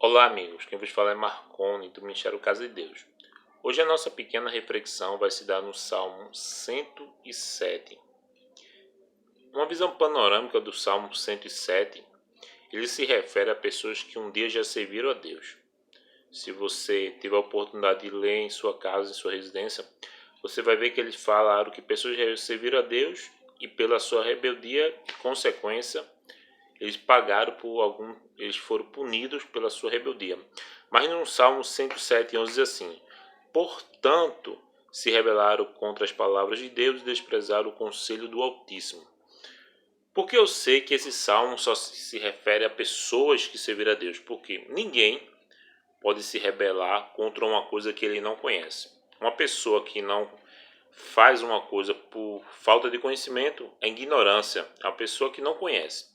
Olá amigos, quem vos fala é Marconi do Ministério Casa de Deus. Hoje a nossa pequena reflexão vai se dar no Salmo 107. Uma visão panorâmica do Salmo 107, ele se refere a pessoas que um dia já serviram a Deus. Se você tiver a oportunidade de ler em sua casa, em sua residência, você vai ver que ele fala que pessoas já serviram a Deus e pela sua rebeldia e consequência eles foram punidos pela sua rebeldia. Mas no Salmo 107:11 diz assim: portanto, se rebelaram contra as palavras de Deus e desprezaram o conselho do Altíssimo. Porque eu sei que esse salmo só se refere a pessoas que serviram a Deus, porque ninguém pode se rebelar contra uma coisa que ele não conhece. Uma pessoa que não faz uma coisa por falta de conhecimento é ignorância, é uma pessoa que não conhece.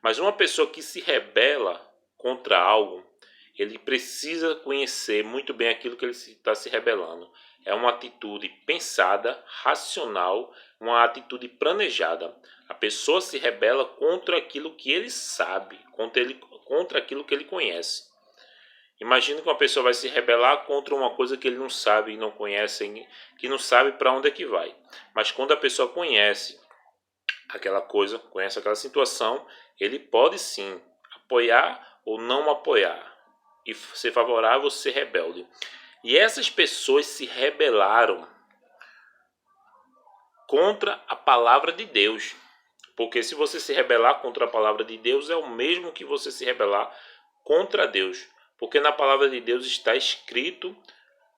Mas uma pessoa que se rebela contra algo, ele precisa conhecer muito bem aquilo que ele está se rebelando. É uma atitude pensada, racional, uma atitude planejada. A pessoa se rebela contra aquilo que ele sabe, contra aquilo que ele conhece. Imagina que uma pessoa vai se rebelar contra uma coisa que ele não sabe, não conhece, que não sabe para onde é que vai. Mas quando a pessoa conhece aquela coisa, conhece aquela situação, ele pode sim apoiar ou não apoiar, e ser favorável ou ser rebelde. E essas pessoas se rebelaram contra a palavra de Deus. Porque se você se rebelar contra a palavra de Deus, é o mesmo que você se rebelar contra Deus. Porque na palavra de Deus está escrito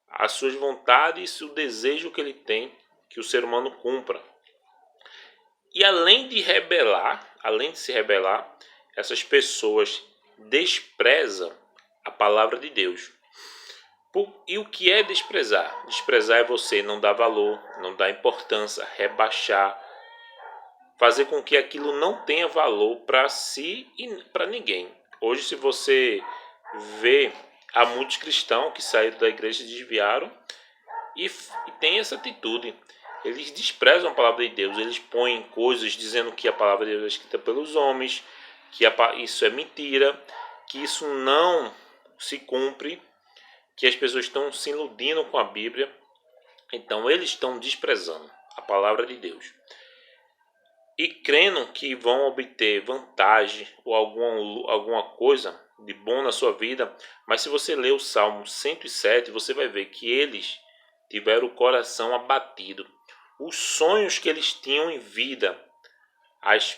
as suas vontades e o desejo que ele tem que o ser humano cumpra. E além de se rebelar, essas pessoas desprezam a palavra de Deus. E o que é desprezar? Desprezar é você não dar valor, não dar importância, rebaixar, fazer com que aquilo não tenha valor para si e para ninguém. Hoje, se você vê, há muitos cristãos que saíram da igreja e desviaram e tem essa atitude. Eles desprezam a palavra de Deus, eles põem coisas dizendo que a palavra de Deus é escrita pelos homens, que isso é mentira, que isso não se cumpre, que as pessoas estão se iludindo com a Bíblia. Então eles estão desprezando a palavra de Deus e crendo que vão obter vantagem ou alguma coisa de bom na sua vida. Mas se você ler o Salmo 107, você vai ver que eles tiveram o coração abatido. Os sonhos que eles tinham em vida, as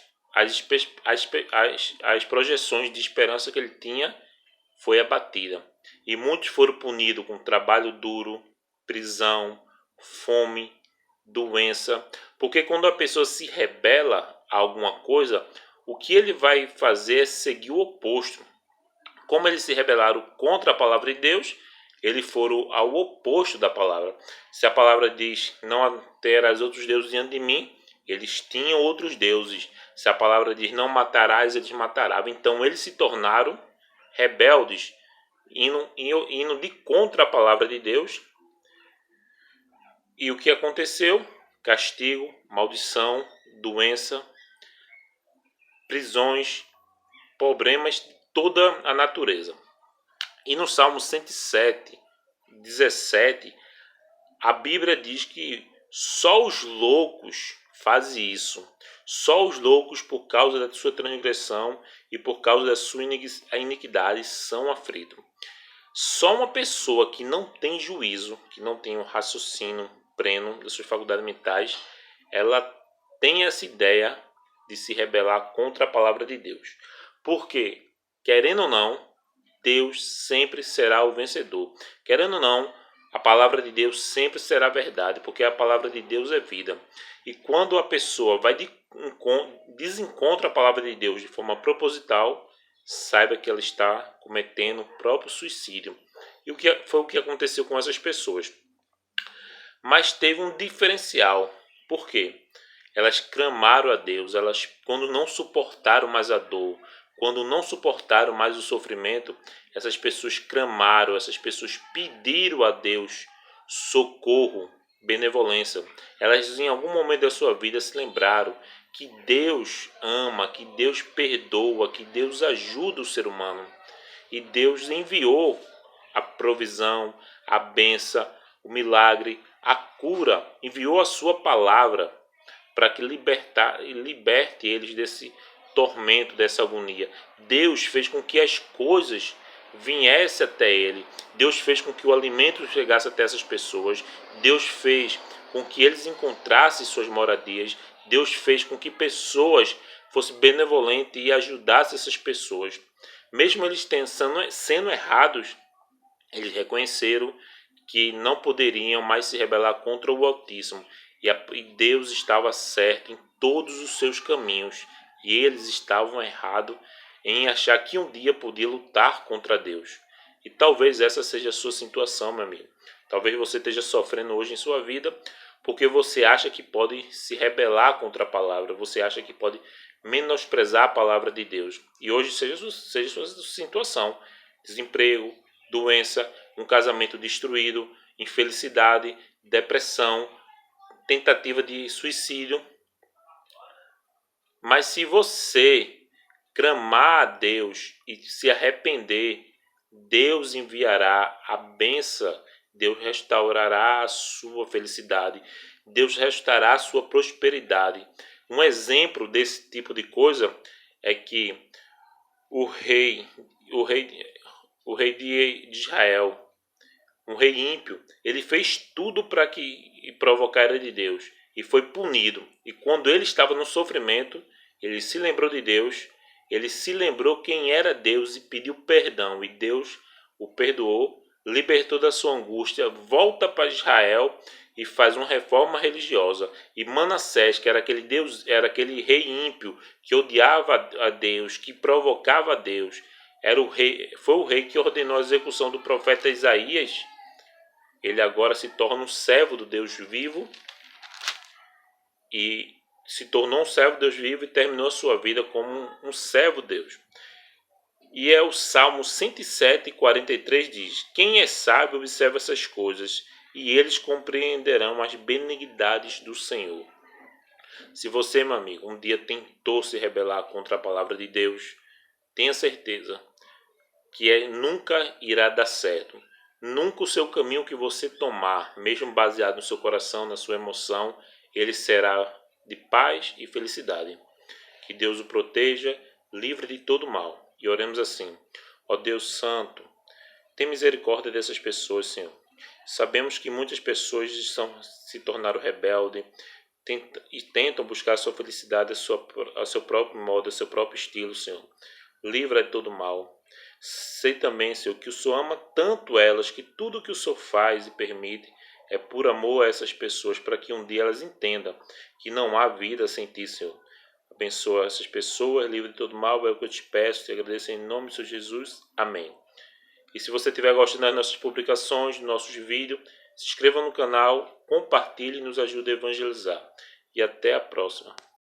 projeções de esperança que ele tinha, foi abatida. E muitos foram punidos com trabalho duro, prisão, fome, doença. Porque quando a pessoa se rebela a alguma coisa, o que ele vai fazer é seguir o oposto. Como eles se rebelaram contra a palavra de Deus, eles foram ao oposto da palavra. Se a palavra diz não terás outros deuses diante de mim, eles tinham outros deuses. Se a palavra diz não matarás, eles mataram. Então eles se tornaram rebeldes, indo de contra a palavra de Deus. E o que aconteceu? Castigo, maldição, doença, prisões, problemas de toda a natureza. E no Salmo 107, 17, a Bíblia diz que só os loucos fazem isso. Só os loucos, por causa da sua transgressão e por causa da sua iniquidade, são aflitos. Só uma pessoa que não tem juízo, que não tem um raciocínio pleno das suas faculdades mentais, ela tem essa ideia de se rebelar contra a palavra de Deus. Porque, querendo ou não, Deus sempre será o vencedor. Querendo ou não, a palavra de Deus sempre será verdade, porque a palavra de Deus é vida. E quando a pessoa vai desencontra a palavra de Deus de forma proposital, saiba que ela está cometendo o próprio suicídio. E foi o que aconteceu com essas pessoas. Mas teve um diferencial. Por quê? Elas clamaram a Deus, quando não suportaram mais a dor, quando não suportaram mais o sofrimento, essas pessoas clamaram, essas pessoas pediram a Deus socorro, benevolência. Elas em algum momento da sua vida se lembraram que Deus ama, que Deus perdoa, que Deus ajuda o ser humano. e Deus enviou a provisão, a bênção, o milagre, a cura, enviou a sua palavra para que liberte eles desse tormento, dessa agonia. Deus fez com que as coisas viessem até ele. Deus fez com que o alimento chegasse até essas pessoas. Deus fez com que eles encontrassem suas moradias. Deus fez com que pessoas fossem benevolentes e ajudassem essas pessoas. Mesmo eles sendo errados, eles reconheceram que não poderiam mais se rebelar contra o Altíssimo. E Deus estava certo em todos os seus caminhos. E eles estavam errados em achar que um dia podia lutar contra Deus. E talvez essa seja a sua situação, meu amigo. Talvez você esteja sofrendo hoje em sua vida porque você acha que pode se rebelar contra a palavra. Você acha que pode menosprezar a palavra de Deus. E hoje seja a sua situação. Desemprego, doença, um casamento destruído, infelicidade, depressão, tentativa de suicídio. Mas se você clamar a Deus e se arrepender, Deus enviará a bênção, Deus restaurará a sua felicidade, Deus restaurará a sua prosperidade. Um exemplo desse tipo de coisa é que o rei de Israel, um rei ímpio, ele fez tudo para provocar a ira de Deus e foi punido. E quando ele estava no sofrimento, ele se lembrou de Deus, ele se lembrou quem era Deus e pediu perdão. E Deus o perdoou, libertou da sua angústia, volta para Israel e faz uma reforma religiosa. E Manassés, que era aquele rei ímpio que odiava a Deus, que provocava a Deus, foi o rei que ordenou a execução do profeta Isaías. Ele agora se torna um servo do Deus vivo e se tornou um servo de Deus vivo e terminou a sua vida como um servo de Deus. E é o Salmo 107, 43 diz: quem é sábio observa essas coisas e eles compreenderão as benignidades do Senhor. Se você, meu amigo, um dia tentou se rebelar contra a palavra de Deus, tenha certeza que nunca irá dar certo. Nunca o seu caminho que você tomar, mesmo baseado no seu coração, na sua emoção, ele será de paz e felicidade. Que Deus o proteja, livre de todo mal. E oremos assim: ó Deus Santo, tem misericórdia dessas pessoas, Senhor. Sabemos que muitas pessoas se tornaram rebeldes e tentam buscar a sua felicidade a seu próprio modo, a seu próprio estilo, Senhor. Livra de todo mal. Sei também, Senhor, que o Senhor ama tanto elas que tudo que o Senhor faz e permite é por amor a essas pessoas, para que um dia elas entendam que não há vida sem Ti, Senhor. Abençoa essas pessoas, livre de todo mal, é o que eu te peço, te agradeço em nome de Senhor Jesus. Amém. E se você estiver gostando das nossas publicações, dos nossos vídeos, se inscreva no canal, compartilhe e nos ajude a evangelizar. E até a próxima.